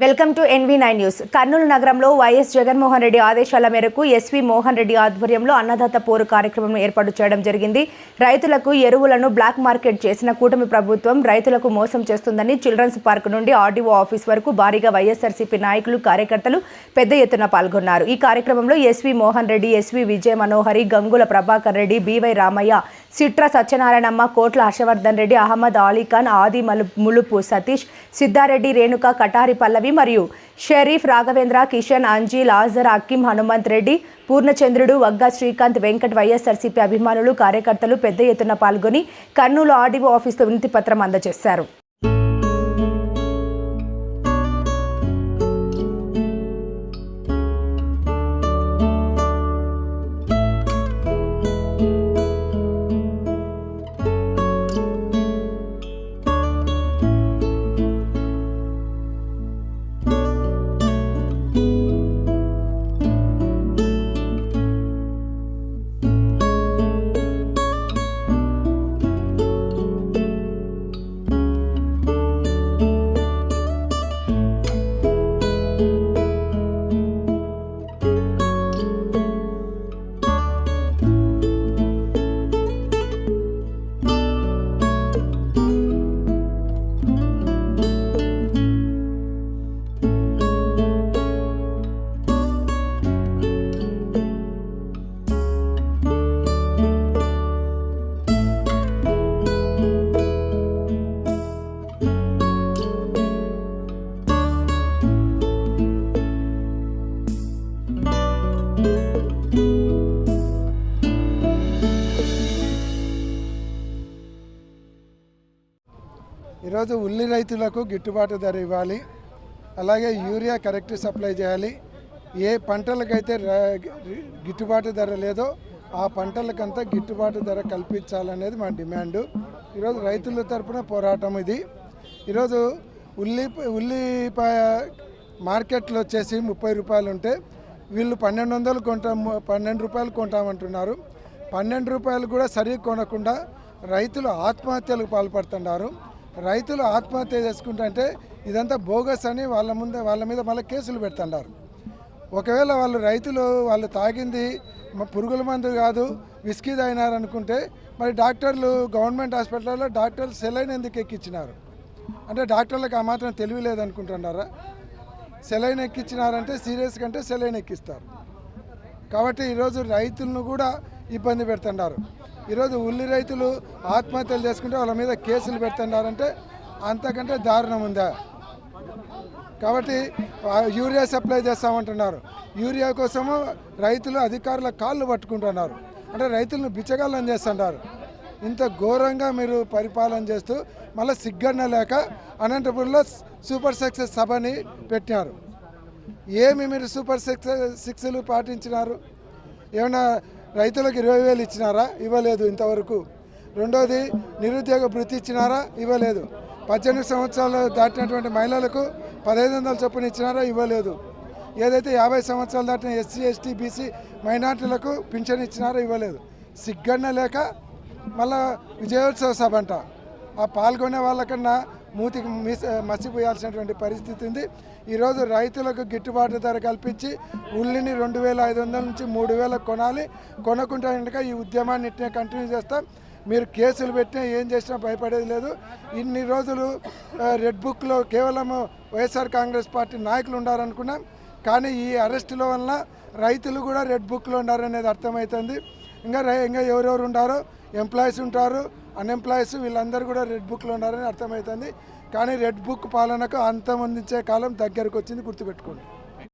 Welcome to NV9 news. Kurnool నగరంలో YS Jaganmohan Reddy ఆదేశాల మేరకు ఎస్వి మోహన్ రెడ్డి ఆధ్వర్యంలో అన్నదాత పోరు కార్యక్రమం ఏర్పాటు చేయడం జరిగింది. రైతులకు ఎరువులను బ్లాక్ మార్కెట్ చేసిన కూటమి ప్రభుత్వం రైతులకు మోసం చేస్తుందని చిల్డ్రన్స్ పార్క్ నుండి ఆర్డీఓ ఆఫీస్ వరకు భారీగా వైఎస్ఆర్సీపీ నాయకులు కార్యకర్తలు పెద్ద ఎత్తున పాల్గొన్నారు. ఈ కార్యక్రమంలో S V Mohan Reddy, S V Vijaya Manohari, Gangula Prabhakar Reddy, B Y Ramaiah, Sitra Satyanarayanamma, Kotla Harshavardhan Reddy, Ahmed Ali Khan, ఆది ములుపు సతీష్, సిద్ధారెడ్డి, రేణుక, కటారి పల్లవి మరియు షరీఫ్, రాఘవేంద్ర, కిషన్, అంజీ, లాజర్, అక్కిం, హనుమంత్ రెడ్డి, పూర్ణచంద్రుడు, వగ్గా శ్రీకాంత్, వెంకట్, వైఎస్ఆర్సీపీ అభిమానులు, కార్యకర్తలు పెద్ద ఎత్తున పాల్గొని కర్నూలు ఆర్డీఓ ఆఫీసులో వినతి పత్రం అందజేశారు. ఈరోజు ఉల్లి రైతులకు గిట్టుబాటు ధర ఇవ్వాలి, అలాగే యూరియా కరెక్ట్ సప్లై చేయాలి. ఏ పంటలకైతే గిట్టుబాటు ధర లేదో ఆ పంటలకంతా గిట్టుబాటు ధర కల్పించాలనేది మా డిమాండు. ఈరోజు రైతుల తరపున పోరాటం ఇది. ఈరోజు ఉల్లిపాయ మార్కెట్లో వచ్చేసి 30 రూపాయలు ఉంటే వీళ్ళు 12 రూపాయలు కొంటామంటున్నారు. 12 రూపాయలు కూడా సరిగ్గా కొనకుండా రైతులు ఆత్మహత్యలకు పాల్పడుతున్నారు. రైతులు ఆత్మహత్య చేసుకుంటే ఇదంతా బోగస్ అని వాళ్ళ మీద మళ్ళీ కేసులు పెడుతున్నారు. ఒకవేళ వాళ్ళు తాగింది పురుగుల మందు కాదు, విస్కీ తాగినారనుకుంటే మరి డాక్టర్లు గవర్నమెంట్ హాస్పిటల్లో డాక్టర్లు సెలైన్ ఎందుకు ఎక్కించినారు? అంటే డాక్టర్లకు ఆ మాత్రం తెలివి లేదనుకుంటున్నారా? సెలైన్ ఎక్కించినారంటే సీరియస్ కంటే సెలైన్ ఎక్కిస్తారు. కాబట్టి ఈరోజు రైతులను కూడా ఇబ్బంది పెడుతున్నారు. ఈరోజు ఉల్లి రైతులు ఆత్మహత్యలు చేసుకుంటే వాళ్ళ మీద కేసులు పెడుతున్నారంటే అంతకంటే దారుణం ఉందా? కాబట్టి యూరియా సప్లై చేస్తామంటున్నారు. యూరియా కోసము రైతులు అధికారుల కాళ్ళు పట్టుకుంటున్నారు. అంటే రైతులను బిచ్చగాళ్ళని చేస్తున్నారు. ఇంత ఘోరంగా మీరు పరిపాలన చేస్తూ మళ్ళీ సిగ్గన్న లేక అనంతపురంలో సూపర్ సక్సెస్ సభని పెట్టినారు. ఏమి మీరు సూపర్ సిక్స్లు పాటించినారు? ఏమైనా రైతులకు 20,000 ఇచ్చినారా? ఇవ్వలేదు ఇంతవరకు. రెండోది నిరుద్యోగ భృతి ఇచ్చినారా? ఇవ్వలేదు. 18 సంవత్సరాలు దాటినటువంటి మహిళలకు 1500 చొప్పున ఇచ్చినారా? ఇవ్వలేదు. ఏదైతే 50 సంవత్సరాలు దాటిన SC, ST, BC మైనార్టీలకు పింఛన్ ఇచ్చినారా? ఇవ్వలేదు. సిగ్గన్న లేక మళ్ళా విజయోత్సవ సభ అంట. ఆ పాల్గొనే వాళ్ళకన్నా మూతికి మసిపోయాల్సినటువంటి పరిస్థితి ఉంది. ఈరోజు రైతులకు గిట్టుబాటు ధర కల్పించి ఉల్లిని 2,500 నుంచి 3,000 కొనాలి. కొనకుండా కనుక ఈ ఉద్యమాన్ని ఇట్నే కంటిన్యూ చేస్తాం. మీరు కేసులు పెట్టినా ఏం చేసినా భయపడేది లేదు. ఇన్ని రోజులు రెడ్ బుక్లో కేవలం వైఎస్ఆర్ కాంగ్రెస్ పార్టీ నాయకులు ఉండారనుకున్నాం. కానీ ఈ అరెస్టుల వలన రైతులు కూడా రెడ్ బుక్లో ఉండారనేది అర్థమవుతుంది. ఇంకా ఎవరెవరు ఉండారో ఎంప్లాయీస్ ఉంటారు, అన్ఎంప్లాయీస్ వీళ్ళందరూ కూడా రెడ్ బుక్లో ఉన్నారని అర్థమవుతుంది. కానీ రెడ్ బుక్ పాలనకు అంతమొందించే కాలం దగ్గరకు వచ్చింది, గుర్తుపెట్టుకోండి.